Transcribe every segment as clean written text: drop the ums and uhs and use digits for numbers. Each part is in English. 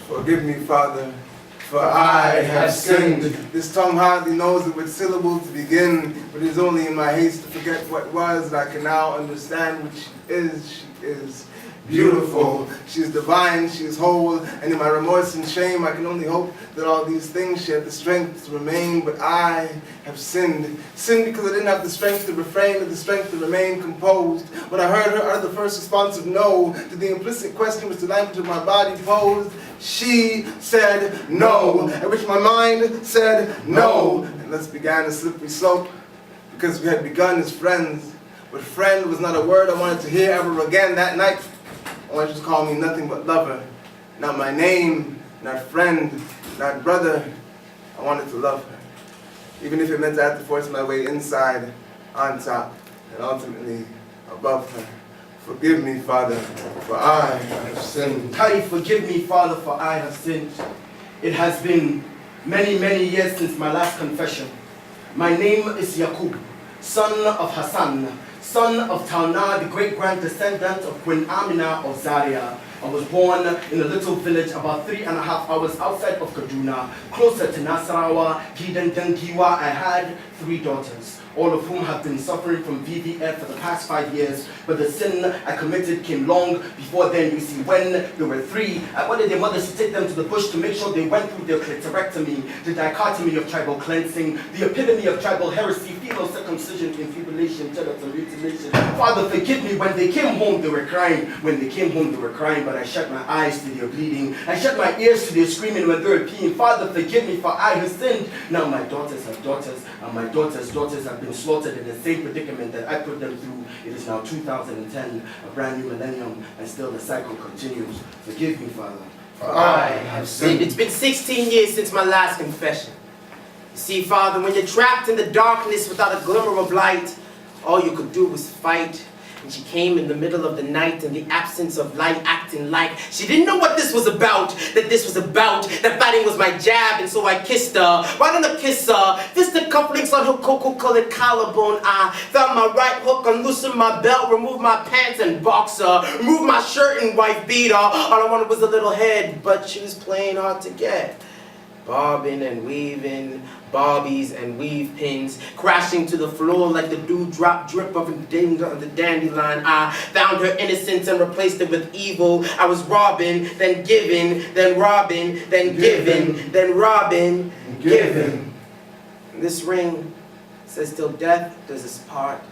Forgive me, Father, for I have sinned. This tongue hardly knows it with syllable to begin, but it is only in my haste to forget what was that I can now understand what she is. She is beautiful, she is divine, she is whole, and in my remorse and shame I can only hope that all these things she had the strength to remain, but I have sinned. Sinned because I didn't have the strength to refrain or the strength to remain composed. When I heard her utter the first response of no to the implicit question which the language of my body posed, she said no, at which my mind said no, and thus began a slippery slope, because we had begun as friends, but friend was not a word I wanted to hear ever again. That night, I just call me nothing but lover. Not my name, not friend, not brother. I wanted to love her. Even if it meant I had to force my way inside, on top, and ultimately above her. Forgive me, Father, for I have sinned. Forgive me, Father, for I have sinned. It has been many, many years since my last confession. My name is Yaqub, son of Hassan, son of Tauna, the great-grand descendant of Queen Amina of Zaria. I was born in a little village about 3.5 hours outside of Kaduna, closer to Nasarawa, Gidan Dangiwa. I had 3 daughters, all of whom have been suffering from VVF for the past 5 years. But the sin I committed came long before then. You see, when they were 3, I wanted their mothers to take them to the bush to make sure they went through their clitorectomy, the dichotomy of tribal cleansing, the epitome of tribal heresy, fetal circumcision, infibulation, genital mutilation. Father, forgive me. When they came home, they were crying. When they came home, they were crying, but I shut my eyes to their bleeding. I shut my ears to their screaming when they were peeing. Father, forgive me, for I have sinned. Now my daughters have daughters, and my daughters' daughters have been slaughtered in the same predicament that I put them through. It is now 2010, a brand new millennium, and still the cycle continues. Forgive me, Father, for I have sinned. It's been 16 years since my last confession. You see, Father, when you're trapped in the darkness without a glimmer of light, all you could do was fight. And she came in the middle of the night in the absence of light, acting like she didn't know what this was about, that fighting was my jab, and so I kissed her. Right on the kisser, fisted cufflinks on her cocoa-colored collarbone. I found my right hook, unloosened my belt, removed my pants and boxer, removed my shirt and wife beater. All I wanted was a little head, but she was playing hard to get. Bobbing and weaving, bobbies and weave pins, crashing to the floor like the dewdrop drip of the dandelion. I found her innocence and replaced it with evil. I was robbing, then giving, then robbing, then giving, then robbing, giving. And this ring says till death does us part.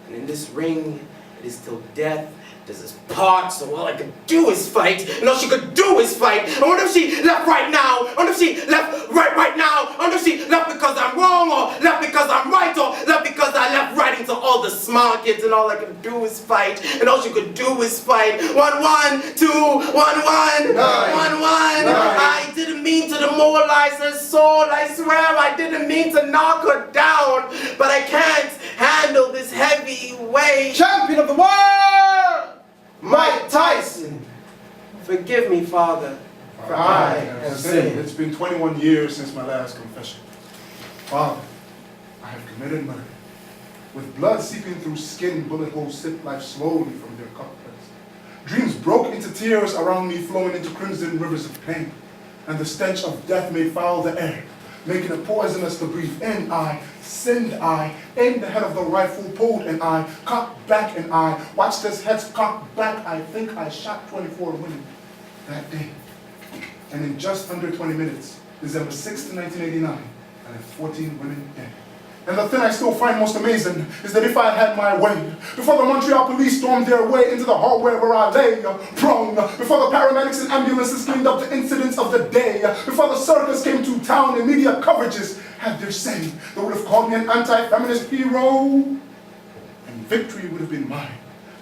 And in this ring, it is till death does us part. So all I could do is fight, and all she could do is fight. I wonder if she left right now. I wonder if she left right now. I wonder if she left because I'm wrong, or left because I'm right, or left because I left writing to all the smart kids, and all I could do is fight, and all she could do is fight. 1 1 2 1 1 1 1. I didn't mean to demoralize her soul. I swear I didn't mean to knock her down, but I can't handle this heavy weight. Champion of the world, Mike Tyson. Forgive me, Father, for I have sinned. It's been 21 years since my last confession. Father, I have committed murder. With blood seeping through skin, bullet holes sip life slowly from their cup press. Dreams broke into tears around me, flowing into crimson rivers of pain. And the stench of death made foul the air, making it poisonous to breathe in. I sinned, I aimed the head of the rifle, pulled, and I cocked back, and I watched as heads cocked back. I think I shot 24 women that day. And in just under 20 minutes, December 6th, 1989, I left 14 women dead. And the thing I still find most amazing is that if I had my way, before the Montreal police stormed their way into the hallway where I lay prone, before the paramedics and ambulances cleaned up the incidents of the day, before the circus came to town and media coverages had their say, they would have called me an anti-feminist hero, and victory would have been mine.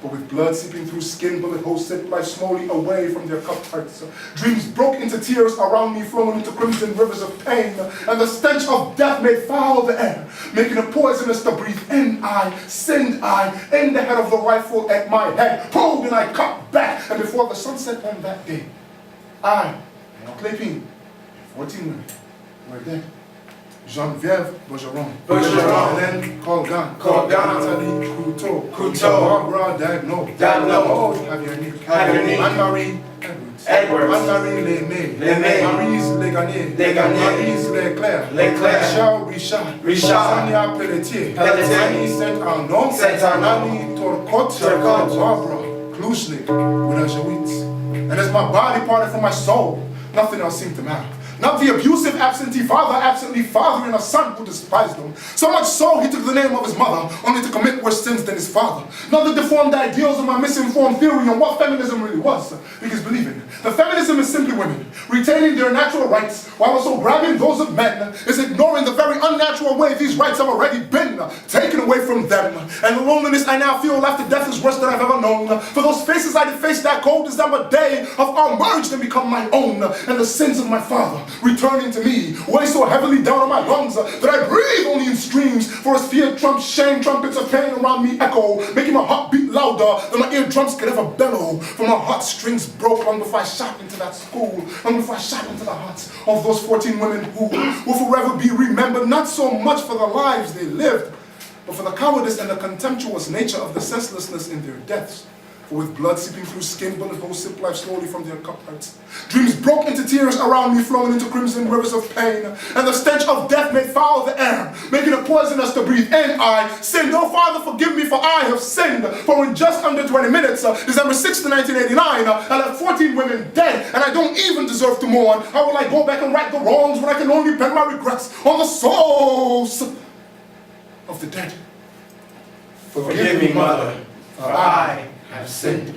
But with blood seeping through skin, bullet holes sipped life slowly away from their cupped hearts. Dreams broke into tears around me, flowing into crimson rivers of pain. And the stench of death made foul the air, making it poisonous to breathe in. I sinned, I aimed the head of the rifle at my head, pulled and I cocked back. And before the sunset on that day, I, Lepine, 14 women were dead. Geneviève Bergeron, Hélène Colgan, Nathalie Couteau, Barbara Dagno, Javier Anne-Marie Edwards. Anne-Marie Lemay. Lemay. Maryse Legagné. Legagné. Maryse Leclerc. Leclerc. Michel Richard. Richard. Sonia Pelletier. Pelletier. Annie Saint-Arnaud. Saint-Arnaud. Annie Turcotte. Turcotte. Barbara Kluschlik. And as my body parted from my soul, nothing else seemed to matter. Not the abusive absentee father absently fathering a son who despised him. So much so he took the name of his mother, only to commit worse sins than his father. Not the deformed ideals of my misinformed theory on what feminism really was. Because believe it, the feminism is simply women retaining their natural rights while also grabbing those of men, is ignoring the very unnatural way these rights have already been taken away from them. And the loneliness I now feel after death is worse than I've ever known. For those faces I defaced that cold December day have all merged and become my own. And the sins of my father returning to me, weigh so heavily down on my lungs that I breathe only in streams. For as fear trumps shame, trumpets of pain around me echo, making my heart beat louder than my eardrums could ever bellow. For my heartstrings broke long before I shot into that school, long before I shot into the hearts of those 14 women who will forever be remembered, not so much for the lives they lived, but for the cowardice and the contemptuous nature of the senselessness in their deaths. For with blood seeping through skin, bullet holes sip life slowly from their cup hearts. Dreams broke into tears around me, flowing into crimson rivers of pain. And the stench of death made foul the air, making it poisonous to breathe. And I sinned. Oh, Father, forgive me, for I have sinned. For in just under 20 minutes, December 6th, 1989, I left 14 women dead, and I don't even deserve to mourn. How will I go back and right the wrongs when I can only pen my regrets on the souls of the dead? Forgive me, Mother, for I have sinned.